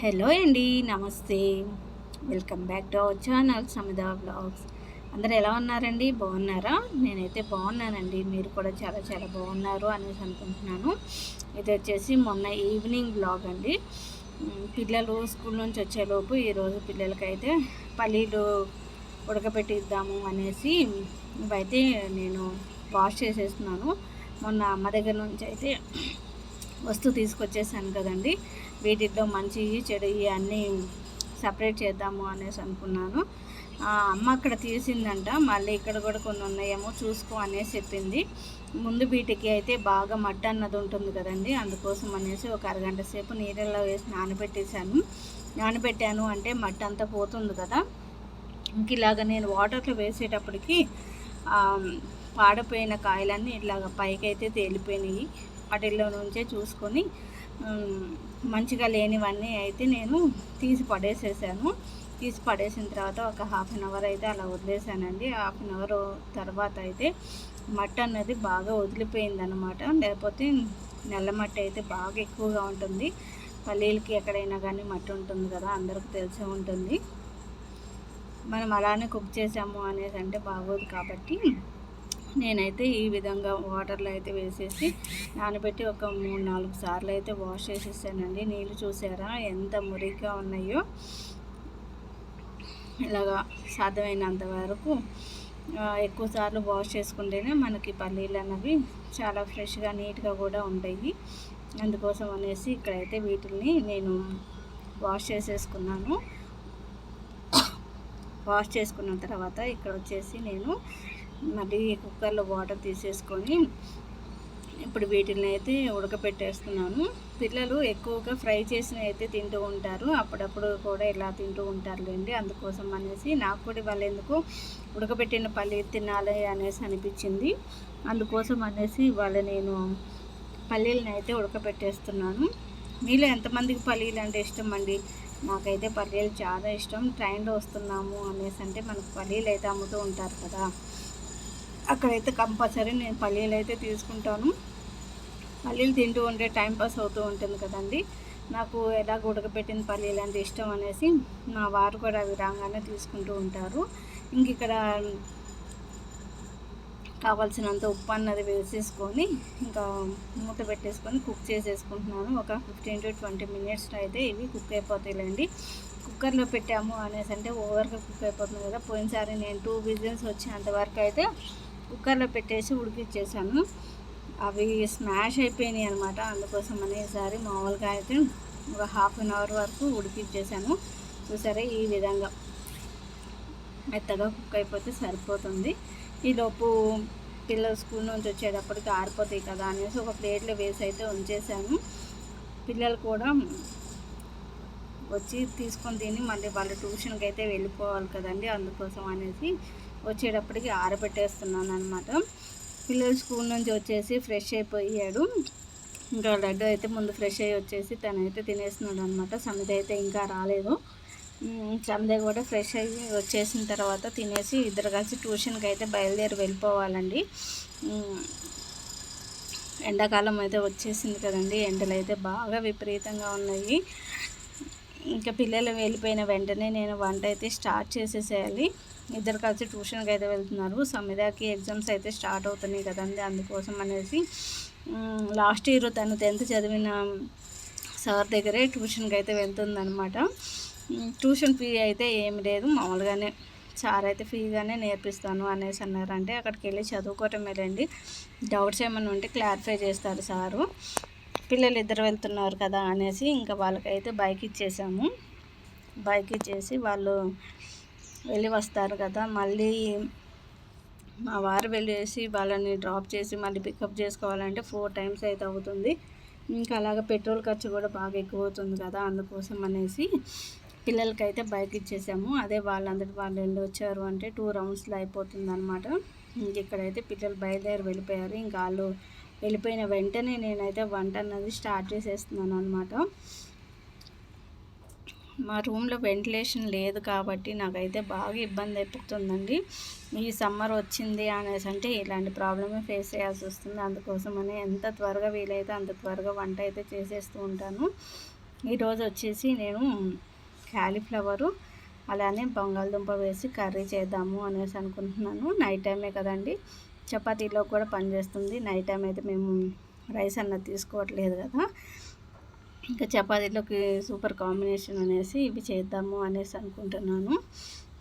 Hello అండి, నమస్తే. Welcome back to our channel Samitha vlogs. అందరూ ఎలా ఉన్నారండి? బాగున్నారా? నేనైతే బాగున్నానండి. మీరు కూడా చాలా చాలా బాగున్నారు అనేసి అనుకుంటున్నాను. ఇది వచ్చేసి మొన్న ఈవినింగ్ వ్లాగ్ అండి. పిల్లలు స్కూల్ నుంచి వచ్చేలోపు ఈరోజు పిల్లలకైతే పల్లీలు ఉడకబెట్టిద్దాము అనేసి ఇవైతే నేను వాష్ చేసేస్తున్నాను. మొన్న అమ్మ దగ్గర నుంచి అయితే వస్తువు తీసుకొచ్చేసాను కదండి. వీటిల్లో మంచి చెడు అన్నీ సపరేట్ చేద్దాము అనేసి అనుకున్నాను. అమ్మ అక్కడ తీసిందంట, మళ్ళీ ఇక్కడ కూడా కొన్ని ఉన్నాయేమో చూసుకో అనేసి చెప్పింది. ముందు వీటికి అయితే బాగా మట్టి అన్నది ఉంటుంది కదండి, అందుకోసం అనేసి ఒక అరగంట సేపు నీళ్ళల్లో వేసి నానబెట్టాను అంటే మట్టి అంతా పోతుంది కదా. ఇంక ఇలాగ నేను వాటర్లో వేసేటప్పటికి పాడపోయిన కాయలన్నీ ఇలాగ పైకైతే తేలిపోయినాయి. వాటిల్లో నుంచే చూసుకొని మంచిగా లేనివన్నీ అయితే నేను తీసి పడేసిన తర్వాత ఒక హాఫ్ అన్ అవర్ అయితే అలా వదిలేసానండి. హాఫ్ అన్ అవర్ తర్వాత అయితే మట్టి అన్నది బాగా వదిలిపోయిందనమాట. లేకపోతే నల్ల మట్టి అయితే బాగా ఎక్కువగా ఉంటుంది. పల్లీలకి ఎక్కడైనా కానీ మట్టి ఉంటుంది కదా, అందరికీ తెలిసే ఉంటుంది. మనం అలానే కుక్ చేసాము అనేసి అంటే బాగోదు కాబట్టి నేనైతే ఈ విధంగా వాటర్లో అయితే వేసేసి నానబెట్టి ఒక 3-4 సార్లు అయితే వాష్ చేసేసానండి. నీళ్ళు చూసారా ఎంత మురికిగా ఉన్నాయో. ఇలాగా సాధ్యమైనంత వరకు ఎక్కువ సార్లు వాష్ చేసుకుంటేనే మనకి పల్లీలు అన్నవి చాలా ఫ్రెష్గా నీట్గా కూడా ఉంటాయి. అందుకోసం అనేసి ఇక్కడైతే వీటిని నేను వాష్ చేసేసుకున్నాను. వాష్ చేసుకున్న తర్వాత ఇక్కడ వచ్చేసి నేను మళ్ళీ కుక్కర్లో వాటర్ తీసేసుకొని ఇప్పుడు వీటిని అయితే ఉడకపెట్టేస్తున్నాను. పిల్లలు ఎక్కువగా ఫ్రై చేసినవి అయితే తింటూ ఉంటారు, అప్పుడప్పుడు కూడా ఇలా తింటూ ఉంటారులేండి. అందుకోసం అనేసి నాకు కూడా వాళ్ళు ఎందుకు ఉడకబెట్టిన పల్లీలు తినాలి అనేసి అనిపించింది. అందుకోసం అనేసి ఇవాళ నేను పల్లీలను అయితే ఉడకబెట్టేస్తున్నాను. మీలో ఎంతమందికి పల్లీలు అంటే ఇష్టం అండి? నాకైతే పల్లీలు చాలా ఇష్టం. ట్రైన్లో వస్తున్నాము అనేసి అంటే మనకు పల్లీలు అయితే అమ్ముతూ ఉంటారు కదా, అక్కడైతే కంపల్సరీ నేను పల్లీలు అయితే తీసుకుంటాను. పల్లీలు తింటూ ఉంటే టైంపాస్ అవుతూ ఉంటుంది కదండి. నాకు ఎలా ఉడకబెట్టిన పల్లీలు అంటే ఇష్టం అనేసి మా వారు కూడా అవి రాగానే తీసుకుంటూ ఉంటారు. ఇంక ఇక్కడ కావాల్సినంత ఉప్పు అన్నది వేసేసుకొని ఇంకా మూత పెట్టేసుకొని కుక్ చేసేసుకుంటున్నాను. ఒక 15 to 20 minutes అయితే ఇవి కుక్ అయిపోతాయిలేండి. కుక్కర్లో పెట్టాము అనేసి అంటే ఓవర్గా కుక్ అయిపోతుంది కదా. పోయినసారి నేను 2 విజిల్స్ వచ్చేంతవరకు అయితే కుక్కర్లో పెట్టేసి ఉడికిచ్చేసాను. అవి స్మాష్ అయిపోయినాయి అనమాట. అందుకోసం అనేసారి మామూలుగా అయితే ఒక హాఫ్ అన్ అవర్ వరకు ఉడికిచ్చేసాను. చూసారా, ఈ విధంగా మెత్తగా కుక్ అయిపోతే సరిపోతుంది. ఈలోపు పిల్లలు స్కూల్ నుంచి వచ్చేటప్పటికి ఆరిపోతాయి కదా అనేసి ఒక ప్లేట్లో వేసి అయితే ఉంచేసాను. పిల్లలు కూడా వచ్చి తీసుకొని తిని మళ్ళీ వాళ్ళ ట్యూషన్కి అయితే వెళ్ళిపోవాలి కదండి. అందుకోసం అనేసి వచ్చేటప్పటికి ఆరబెట్టేస్తున్నాను అనమాట. పిల్లలు స్కూల్ నుంచి వచ్చేసి ఫ్రెష్ అయిపోయాడు. ఇంకా లడ్డు అయితే ముందు ఫ్రెష్ అయ్యి వచ్చేసి తనైతే తినేస్తున్నాడు అనమాట. సమిత అయితే ఇంకా రాలేదు. సమిత కూడా ఫ్రెష్ అయ్యి వచ్చేసిన తర్వాత తినేసి ఇద్దరు కలిసి ట్యూషన్కి అయితే బయలుదేరి వెళ్ళిపోవాలండి. ఎండాకాలం అయితే వచ్చేసింది కదండి. ఎండలు అయితే బాగా విపరీతంగా ఉన్నాయి. ఇంకా పిల్లలు వెళ్ళిపోయిన వెంటనే నేను వంట అయితే స్టార్ట్ చేసేసేయాలి. ఇద్దరు కలిసి ట్యూషన్కి అయితే వెళ్తున్నారు. సమిదాకి ఎగ్జామ్స్ అయితే స్టార్ట్ అవుతున్నాయి కదండి. అందుకోసం అనేసి లాస్ట్ ఇయర్ తను 10th చదివిన సార్ దగ్గరే ట్యూషన్కి అయితే వెళ్తుందనమాట. ట్యూషన్ ఫీ అయితే ఏమి లేదు, మామూలుగానే సార్ అయితే ఫ్రీగానే నేర్పిస్తాను అనేసి అన్నారంటే అక్కడికి వెళ్ళి చదువుకోవటమే రండి. డౌట్స్ ఏమైనా ఉంటే క్లారిఫై చేస్తారు సారు. పిల్లలు ఇద్దరు వెళ్తున్నారు కదా అనేసి ఇంకా వాళ్ళకైతే బైక్ ఇచ్చేసాము. బైక్ ఇచ్చేసి వాళ్ళు వెళ్ళి వస్తారు కదా. మళ్ళీ మా వారు వెళ్ళేసి వాళ్ళని డ్రాప్ చేసి మళ్ళీ పికప్ చేసుకోవాలంటే 4 times అయితే అవుతుంది. ఇంకా అలాగ పెట్రోల్ ఖర్చు కూడా బాగా ఎక్కువ అవుతుంది కదా. అందుకోసం అనేసి పిల్లలకైతే బైక్ ఇచ్చేసాము. అదే వాళ్ళందరూ వాళ్ళు వెళ్ళి వచ్చారు అంటే 2 roundsలో అయిపోతుంది అనమాట. ఇక్కడైతే పిల్లలు బయలుదేరి వెళ్ళిపోయారు. ఇంకా వాళ్ళు వెళ్ళిపోయిన వెంటనే నేనైతే వంట అన్నది స్టార్ట్ చేసేస్తున్నాను అనమాట. మా రూమ్లో వెంటిలేషన్ లేదు కాబట్టి నాకైతే బాగా ఇబ్బంది అయిపోతుందండి. ఈ సమ్మర్ వచ్చింది అనేసి అంటే ఇలాంటి ప్రాబ్లమే ఫేస్ చేయాల్సి వస్తుంది. అందుకోసమని ఎంత త్వరగా వీలైతే అంత త్వరగా వంట అయితే చేసేస్తూ ఉంటాను. ఈరోజు వచ్చేసి నేను క్యాలీఫ్లవరు అలానే బంగాళదుంప వేసి కర్రీ చేద్దాము అనేసి అనుకుంటున్నాను. నైట్ టైమే కదండి, చపాతీలో కూడా పనిచేస్తుంది. నైట్ టైం అయితే మేము రైస్ అన్నది తీసుకోవట్లేదు కదా, ఇంకా చపాతీలోకి సూపర్ కాంబినేషన్ అనేసి ఇవి చేద్దాము అనేసి అనుకుంటున్నాను.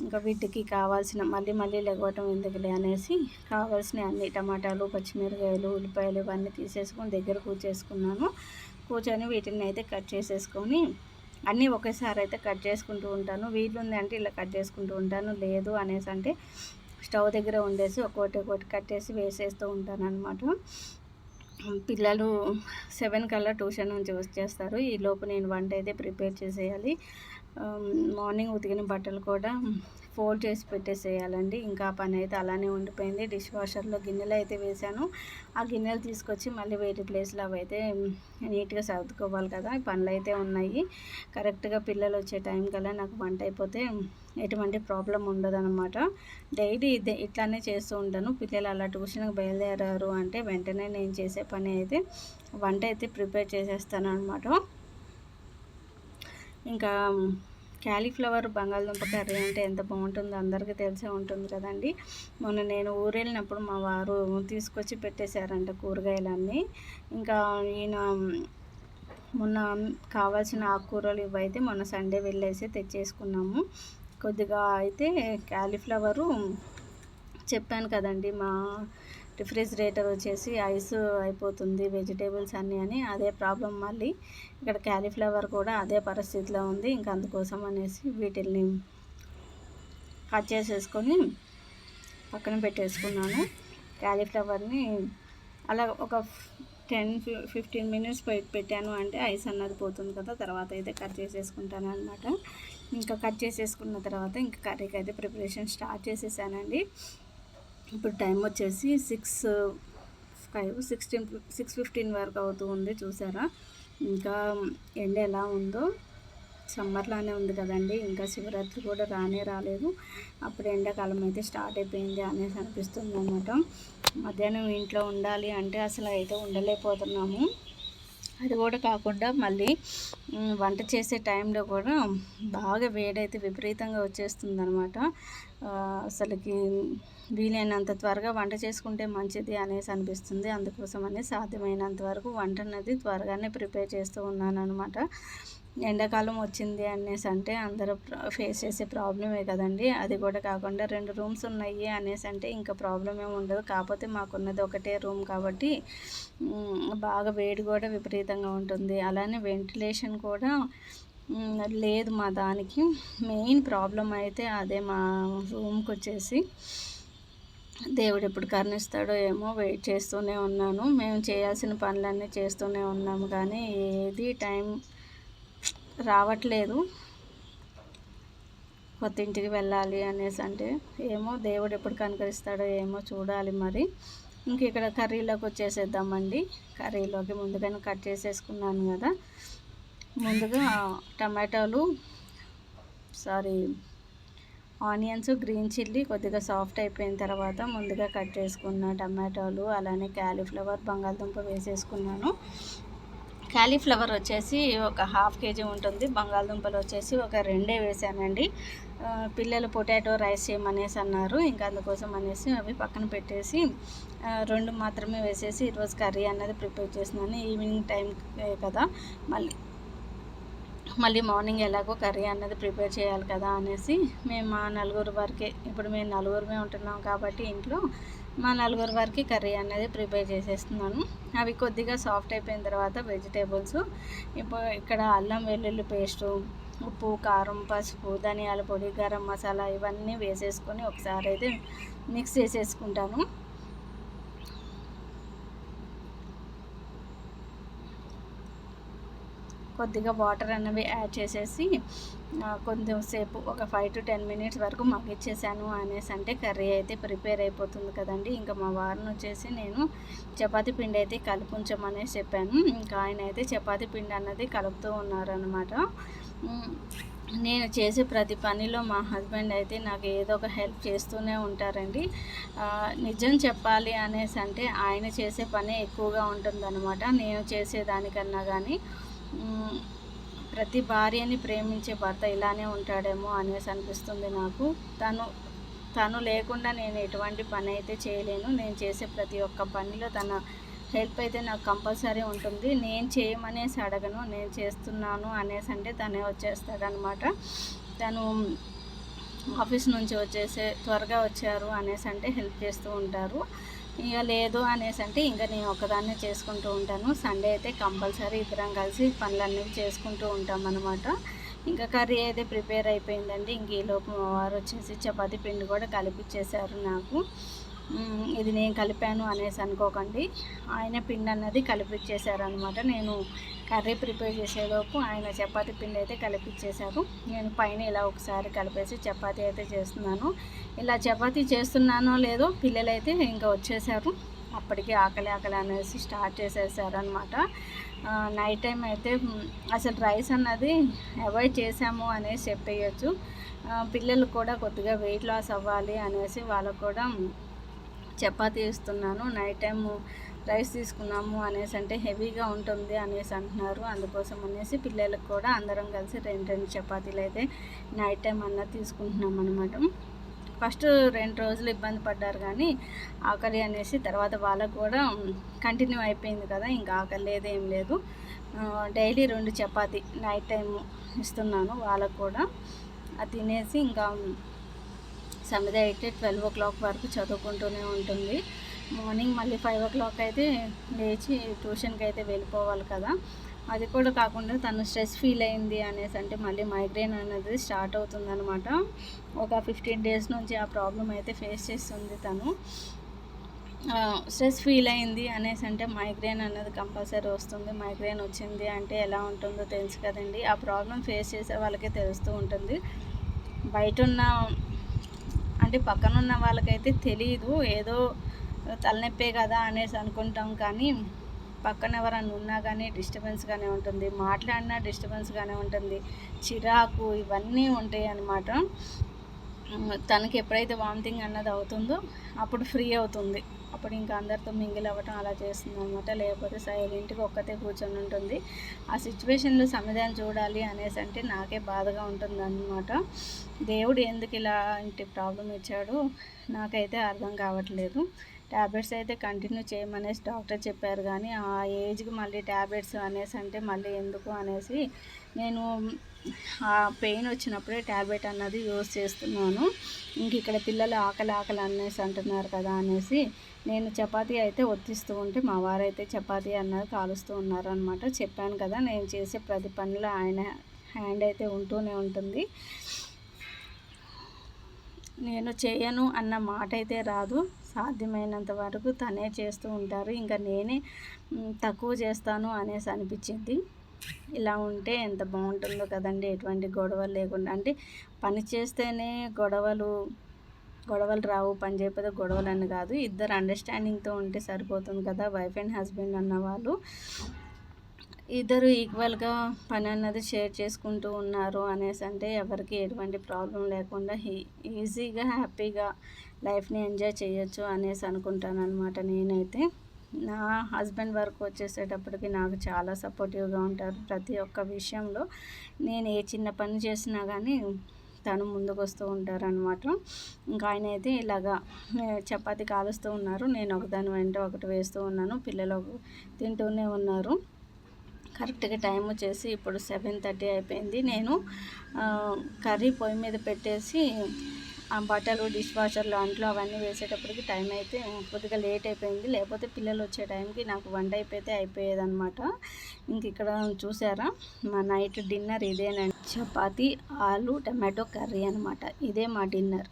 ఇంకా వీటికి కావాల్సిన మళ్ళీ మళ్ళీ లెగవటం ఎందుకులే అనేసి కావాల్సిన అన్ని టమాటాలు, పచ్చిమిరకాయలు, ఉల్లిపాయలు ఇవన్నీ తీసేసుకొని దగ్గర కూర్చేసుకున్నాను. కూర్చొని వీటిని అయితే కట్ చేసేసుకొని అన్నీ ఒకేసారి అయితే కట్ చేసుకుంటూ ఉంటాను. వీలుంది అంటే ఇలా కట్ చేసుకుంటూ ఉంటాను, లేదు అనేసి అంటే స్టవ్ దగ్గర ఉండేసి ఒక్కొక్కటి కట్టేసి వేసేస్తూ ఉంటాను అనమాట. పిల్లలు 7 కల్లా ట్యూషన్ నుంచి వచ్చేస్తారు. ఈ లోపు నేను వంట అయితే ప్రిపేర్ చేసేయాలి. మార్నింగ్ ఉతికిన బట్టలు కూడా ఫోల్డ్ చేసి పెట్టేసేయాలండి. ఇంకా పని అయితే అలానే ఉండిపోయింది. డిష్ వాషర్లో గిన్నెలు అయితే వేశాను. ఆ గిన్నెలు తీసుకొచ్చి మళ్ళీ వేరే ప్లేస్లో అవి అయితే నీట్గా సర్దుకోవాలి కదా. పనులు అయితే ఉన్నాయి. కరెక్ట్గా పిల్లలు వచ్చే టైం కల్లా నాకు వంట అయిపోతే ఎటువంటి ప్రాబ్లం ఉండదన్నమాట. డైలీ ఇట్లానే చేస్తూ ఉంటాను. పిల్లలు అలా ట్యూషన్కి బయలుదేరారు అంటే వెంటనే నేను చేసే పని అయితే వంట అయితే ప్రిపేర్ చేసేస్తాను అనమాట. ఇంకా క్యాలీఫ్లవర్ బంగాళదుంప కర్రీ అంటే ఎంత బాగుంటుందో అందరికీ తెలిసే ఉంటుంది కదండి. మొన్న నేను ఊరు వెళ్ళినప్పుడు మా వారు తీసుకొచ్చి పెట్టేశారంట కూరగాయలన్నీ. ఇంకా ఈయన మొన్న కావాల్సిన ఆకుకూరలు ఇవైతే మొన్న సండే వెళ్ళేసి తెచ్చేసుకున్నాము. కొద్దిగా అయితే క్యాలీఫ్లవరు చెప్పాను కదండి, మా రిఫ్రిజిరేటర్ వచ్చేసి ఐస్ అయిపోతుంది వెజిటేబుల్స్ అన్నీ అని. అదే ప్రాబ్లం మళ్ళీ ఇక్కడ క్యాలీఫ్లవర్ కూడా అదే పరిస్థితిలో ఉంది. ఇంకా అందుకోసం అనేసి వీటిల్ని కట్ చేసేసుకొని పక్కన పెట్టేసుకున్నాను. క్యాలీఫ్లవర్ని అలా ఒక 10-15 మినిట్స్ పెట్టాను అంటే ఐస్ అన్నది పోతుంది కదా. తర్వాత అయితే కట్ చేసేసుకుంటాను అనమాట. ఇంకా కట్ చేసేసుకున్న తర్వాత ఇంకా కర్రీకి అయితే ప్రిపరేషన్ స్టార్ట్ చేసేసానండి. ఇప్పుడు టైం వచ్చేసి 6:15 వరకు అవుతూ ఉంది. చూసారా ఇంకా ఎండ ఎలా ఉందో. సమ్మర్లానే ఉంది కదండి, ఇంకా శివరాత్రి కూడా రాలేదు. అప్పుడు ఎండాకాలం అయితే స్టార్ట్ అయిపోయింది అనేసి అనిపిస్తుంది అన్నమాట. మధ్యాహ్నం ఇంట్లో ఉండాలి అంటే అసలు అయితే ఉండలేకపోతున్నాము. అది కూడా కాకుండా మళ్ళీ వంట చేసే టైంలో కూడా బాగా వేడైతే విపరీతంగా వచ్చేస్తుంది అనమాట. అసలుకి వీలైనంత త్వరగా వంట చేసుకుంటే మంచిది అనేసి అనిపిస్తుంది. అందుకోసమని సాధ్యమైనంత వరకు వంట అనేది త్వరగానే ప్రిపేర్ చేస్తూ ఉన్నాను అనమాట. ఎండాకాలం వచ్చింది అనేసి అంటే అందరూ ఫేస్ చేసే ప్రాబ్లమే కదండి. అది కూడా కాకుండా 2 రూమ్స్ ఉన్నాయి అనేసి అంటే ఇంకా ప్రాబ్లం ఏమి ఉండదు. కాకపోతే మాకున్నది ఒకటే రూమ్ కాబట్టి బాగా వేడి కూడా విపరీతంగా ఉంటుంది. అలానే వెంటిలేషన్ కూడా లేదు మా దానికి. మెయిన్ ప్రాబ్లం అయితే అదే మా రూమ్కి వచ్చేసి. దేవుడు ఎప్పుడు కరుణిస్తాడో ఏమో వెయిట్ చేస్తూనే ఉన్నాను. మేము చేయాల్సిన పనులన్నీ చేస్తూనే ఉన్నాము కానీ ఏది టైం రావట్లేదు. కొత్త ఇంటికి వెళ్ళాలి అనేసి అంటే ఏమో దేవుడు ఎప్పుడు కనుకరిస్తాడో ఏమో చూడాలి మరి. ఇంక ఇక్కడ కర్రీలోకి వచ్చేసేద్దామండి. కర్రీలోకి ముందుగానే కట్ చేసేసుకున్నాను కదా. ముందుగా ఆనియన్స్, గ్రీన్ చిల్లీ కొద్దిగా సాఫ్ట్ అయిపోయిన తర్వాత ముందుగా కట్ చేసుకున్న టమాటాలు అలానే క్యాలీఫ్లవర్, బంగాళదుంప వేసేసుకున్నాను. క్యాలీఫ్లవర్ వచ్చేసి ఒక 1/2 kg ఉంటుంది. బంగాళదుంపలు వచ్చేసి ఒక 2 వేసానండి. పిల్లలు పొటాటో రైస్ చేయమనేసి అన్నారు. ఇంకా అందుకోసం అనేసి అవి పక్కన పెట్టేసి 2 మాత్రమే వేసేసి ఈరోజు కర్రీ అన్నది ప్రిపేర్ చేస్తున్నాను. ఈవినింగ్ టైం కదా, మళ్ళీ మార్నింగ్ ఎలాగో కర్రీ అన్నది ప్రిపేర్ చేయాలి కదా అనేసి మేము మా నలుగురు వరకే, ఇప్పుడు మేము నలుగురమే ఉంటున్నాం కాబట్టి ఇంట్లో మా నలుగురు వరకు కర్రీ అనేది ప్రిపేర్ చేసేస్తున్నాను. అవి కొద్దిగా సాఫ్ట్ అయిపోయిన తర్వాత వెజిటేబుల్స్ ఇప్పుడు ఇక్కడ అల్లం వెల్లుల్లి పేస్టు, ఉప్పు, కారం, పసుపు, ధనియాల పొడి, గరం మసాలా ఇవన్నీ వేసేసుకొని ఒకసారి అయితే మిక్స్ చేసేసుకుంటాను. కొద్దిగా వాటర్ అనేవి యాడ్ చేసేసి కొంచెంసేపు ఒక 5 to 10 మినిట్స్ వరకు మగ్గిచ్చేసాను అనేసి అంటే కర్రీ అయితే ప్రిపేర్ అయిపోతుంది కదండి. ఇంకా మా వారిని వచ్చేసి నేను చపాతీ పిండి అయితే కలుపుంచమనేసి చెప్పాను. ఇంకా ఆయన అయితే చపాతీ పిండి అన్నది కలుపుతూ ఉన్నారనమాట. నేను చేసే ప్రతి పనిలో మా హస్బెండ్ అయితే నాకు ఏదో ఒక హెల్ప్ చేస్తూనే ఉంటారండి. నిజం చెప్పాలి అనేసి అంటే ఆయన చేసే పనే ఎక్కువగా ఉంటుందన్నమాట నేను చేసేదానికన్నా. కానీ ప్రతి భార్యని ప్రేమించే భర్త ఇలానే ఉంటాడేమో అనేసి అనిపిస్తుంది నాకు. తను లేకుండా నేను ఎటువంటి పని అయితే చేయలేను. నేను చేసే ప్రతి ఒక్క పనిలో తన హెల్ప్ అయితే నాకు కంపల్సరీ ఉంటుంది. నేను చేయమనేసి అడగను, నేను చేస్తున్నాను అనేసి అంటే తనే వచ్చేస్తాడనమాట. తను ఆఫీస్ నుంచి త్వరగా వచ్చారు అనేసి అంటే హెల్ప్ చేస్తూ ఉంటారు. ఇక లేదు అనేసి అంటే ఇంకా నేను ఒకదాన్నే చేసుకుంటూ ఉంటాను. సండే అయితే కంపల్సరీ ఇద్దరం కలిసి పనులన్నీ చేసుకుంటూ ఉంటాం అనమాట. ఇంకా కర్రీ అయితే ప్రిపేర్ అయిపోయిందండి. ఇంక ఈలోపు మా వారు వచ్చేసి చపాతీ పిండి కూడా కలిపిచ్చేసారు నాకు. ఇది నేను కలిపాను అనేసి అనుకోకండి, ఆయన పిండి అన్నది కలిపిచ్చేసారనమాట. నేను కర్రీ ప్రిపేర్ చేసేలోపు ఆయన చపాతీ పిండి అయితే కలిపిచ్చేశారు. నేను పైన ఇలా ఒకసారి కలిపేసి చపాతీ అయితే చేస్తున్నాను. ఇలా చపాతీ చేస్తున్నానో లేదో పిల్లలైతే ఇంకా వచ్చేసారు. అప్పటికి ఆకలి అనేసి స్టార్ట్ చేసేసారనమాట. నైట్ టైం అయితే అసలు రైస్ అన్నది అవాయిడ్ చేసాము అనేసి చెప్పేయచ్చు. పిల్లలు కూడా కొద్దిగా వెయిట్ లాస్ అవ్వాలి అనేసి వాళ్ళకు కూడా చపాతీ ఇస్తున్నాను. నైట్ టైము రైస్ తీసుకున్నాము అనేసి అంటే హెవీగా ఉంటుంది అనేసి అంటున్నారు. అందుకోసం అనేసి పిల్లలకు కూడా అందరం కలిసి 2 చపాతీలు అయితే నైట్ టైం అన్నది తీసుకుంటున్నాం అనమాట. ఫస్ట్ 2 రోజులు ఇబ్బంది పడ్డారు, కానీ ఆకలి అనేసి తర్వాత వాళ్ళకు కూడా కంటిన్యూ అయిపోయింది కదా, ఇంకా ఆకలి లేదు ఏం లేదు. డైలీ 2 చపాతీ నైట్ టైం ఇస్తున్నాను వాళ్ళకు కూడా. అది తినేసి ఇంకా సమిత అయితే 12 o'clock వరకు చదువుకుంటూనే ఉంటుంది. మార్నింగ్ మళ్ళీ 5 o'clock అయితే లేచి ట్యూషన్కి అయితే వెళ్ళిపోవాలి కదా. అది కూడా కాకుండా తను స్ట్రెస్ ఫీల్ అయింది అనేసి అంటే మళ్ళీ మైగ్రేన్ అనేది స్టార్ట్ అవుతుందన్నమాట. ఒక 15 days నుంచి ఆ ప్రాబ్లం అయితే ఫేస్ చేస్తుంది తను. స్ట్రెస్ ఫీల్ అయింది అనేసి అంటే మైగ్రేన్ అన్నది కంపల్సరీ వస్తుంది. మైగ్రేన్ వచ్చింది అంటే ఎలా ఉంటుందో తెలుసు కదండి. ఆ ప్రాబ్లం ఫేస్ చేసే వాళ్ళకే తెలుస్తూ ఉంటుంది. బయట ఉన్న అంటే పక్కనున్న వాళ్ళకైతే తెలియదు, ఏదో తలనొప్పే కదా అనేసి అనుకుంటాం, కానీ పక్కన ఎవరన్నా ఉన్నా కానీ డిస్టర్బెన్స్గానే ఉంటుంది, మాట్లాడినా డిస్టర్బెన్స్గానే ఉంటుంది, చిరాకు ఇవన్నీ ఉంటాయి అన్నమాట. తనకి ఎప్పుడైతే వామిటింగ్ అన్నది అవుతుందో అప్పుడు ఫ్రీ అవుతుంది, అప్పుడు ఇంకా అందరితో మింగిల్ అవ్వటం అలా చేస్తుంది అనమాట. లేకపోతే సైలెంట్గా ఒక్కతే కూర్చొని ఉంటుంది. ఆ సిచ్యువేషన్లో సమాధానం చూడాలి అనేసి అంటే నాకే బాధగా ఉంటుంది అన్నమాట. దేవుడు ఎందుకు ఇలాంటి ప్రాబ్లం ఇచ్చాడో నాకైతే అర్థం కావట్లేదు. ట్యాబ్లెట్స్ అయితే కంటిన్యూ చేయమనేసి డాక్టర్ చెప్పారు, కానీ ఆ ఏజ్కి మళ్ళీ ట్యాబ్లెట్స్ అనేసి అంటే మళ్ళీ ఎందుకు అనేసి నేను ఆ పెయిన్ వచ్చినప్పుడే ట్యాబ్లెట్ అన్నది యూజ్ చేస్తున్నాను. ఇంక ఇక్కడ పిల్లలు ఆకలి అనేసి అంటున్నారు కదా అనేసి నేను చపాతీ అయితే ఒత్తిస్తూ ఉంటే మా వారైతే చపాతీ అన్నది కాలుస్తూ ఉన్నారు అనమాట. చెప్పాను కదా, నేను చేసే ప్రతి పనిలో ఆయన హ్యాండ్ అయితే ఉంటూనే ఉంటుంది. నేను చేయను అన్న మాట అయితే రాదు, సాధ్యమైనంత వరకు తనే చేస్తూ ఉంటారు. ఇంకా నేనే తక్కువ చేస్తాను అనేసి అనిపించింది. ఇలా ఉంటే ఎంత బాగుంటుందో కదండి, ఎటువంటి గొడవలు లేకుండా. అంటే పని చేస్తేనే గొడవలు రావు, పని చేయకపోతే గొడవలు అని కాదు. ఇద్దరు అండర్స్టాండింగ్తో ఉంటే సరిపోతుంది కదా. వైఫ్ అండ్ హస్బెండ్ అన్నవాళ్ళు ఇద్దరు ఈక్వల్గా పని అన్నది షేర్ చేసుకుంటూ ఉన్నారు అనేసి అంటే ఎవరికి ఎటువంటి ప్రాబ్లం లేకుండా ఈజీగా హ్యాపీగా లైఫ్ని ఎంజాయ్ చేయొచ్చు అనేసి అనుకుంటాను అనమాట. నేనైతే నా హస్బెండ్ వర్క్ వచ్చేసేటప్పటికి నాకు చాలా సపోర్టివ్గా ఉంటారు ప్రతి ఒక్క విషయంలో. నేను ఏ చిన్న పని చేసినా కానీ తను ముందుకు వస్తూ ఉంటారనమాట. ఇంకా ఆయన అయితే ఇలాగా చపాతీ కాలుస్తూ ఉన్నారు, నేను ఒకదాని వెంట ఒకటి వేస్తూ ఉన్నాను, పిల్లలు తింటూనే ఉన్నారు. కరెక్ట్గా టైం వచ్చేసి ఇప్పుడు 7:30 అయిపోయింది. నేను కర్రీ పొయ్యి మీద పెట్టేసి ఆ బట్టలు డిష్ వాషర్లో అంట్లో అవన్నీ వేసేటప్పటికి టైం అయితే కొద్దిగా లేట్ అయిపోయింది. లేకపోతే పిల్లలు వచ్చే టైంకి నాకు వంట అయిపోయేదన్నమాట. ఇంక ఇక్కడ చూసారా, మా నైట్ డిన్నర్ ఇదేనండి. చపాతీ, ఆలు, టమాటో కర్రీ అనమాట. ఇదే మా డిన్నర్.